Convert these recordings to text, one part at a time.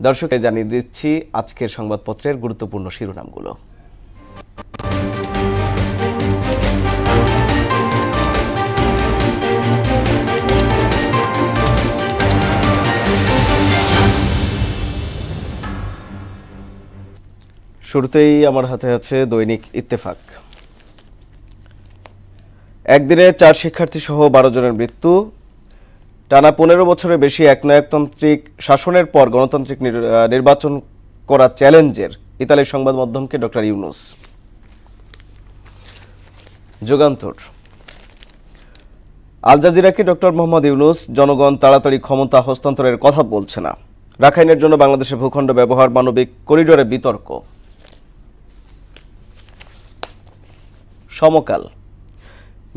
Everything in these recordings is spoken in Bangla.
দর্শকদের জানিয়ে দিচ্ছি আজকের সংবাদপত্রের গুরুত্বপূর্ণ শিরোনামগুলো। শুরুতেই আমার হাতে আছে দৈনিক ইত্তেফাক। একদিনে 4 শিক্ষার্থী সহ 12 জনের মৃত্যু। টানা 15 বছরের বেশি একনায়কতান্ত্রিক শাসনের পর গণতান্ত্রিক নির্বাচন করা চ্যালেঞ্জের ইতালির সংবাদ মাধ্যমকে ডক্টর ইউনুস। যুগান্তর, আল জাজিরাকে ডক্টর মোহাম্মদ ইউনুস, জনগণ তাড়াতাড়ি ক্ষমতা হস্তান্তরের কথা বলছে না। রাখাইনের জন্য বাংলাদেশের ভূখণ্ড ব্যবহার মানবিক করিডোরে বিতর্ক। সমকাল,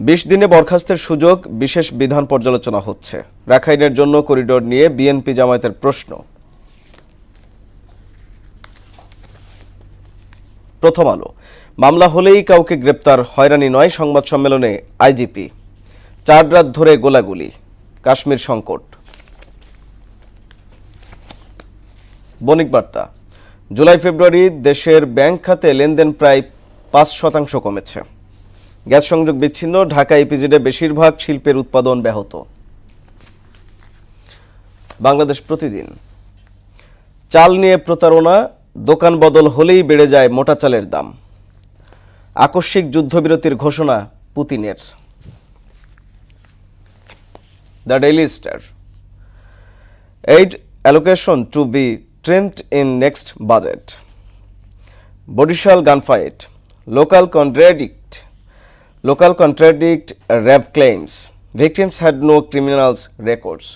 20 দিনে বরখাস্তের সুযোগ, বিশেষ বিধান পর্যালোচনা হচ্ছে। রাখাইনের জন্য করিডোর নিয়ে বিএনপি জামায়াতের প্রশ্ন। প্রথম আলো, মামলা হলেই কাউকে গ্রেপ্তার হয়রানি নয়, সংবাদ সম্মেলনে আইজিপি। 4 রাত ধরে গোলাগুলি, কাশ্মীর সংকট। বণিক বার্তা, জুলাই ফেব্রুয়ারি দেশের ব্যাংক খাতে লেনদেন প্রায় 5% কমেছে। গ্যাস সংযোগ বিচ্ছিন্ন, ঢাকা ইপিজেডে বেশিরভাগ শিল্পের উৎপাদন ব্যাহত। বাংলাদেশ প্রতিদিন, চাল নিয়ে প্রতারণা, দোকান বদল হলেই বেড়ে যায় মোটা চালের দাম। আকস্মিক যুদ্ধবিরতির ঘোষণা পুতিনের। The daily star, aid allocation to be trimmed in next budget. Bodishal gunfight, local contradict RAF claims. Victims had no criminal records.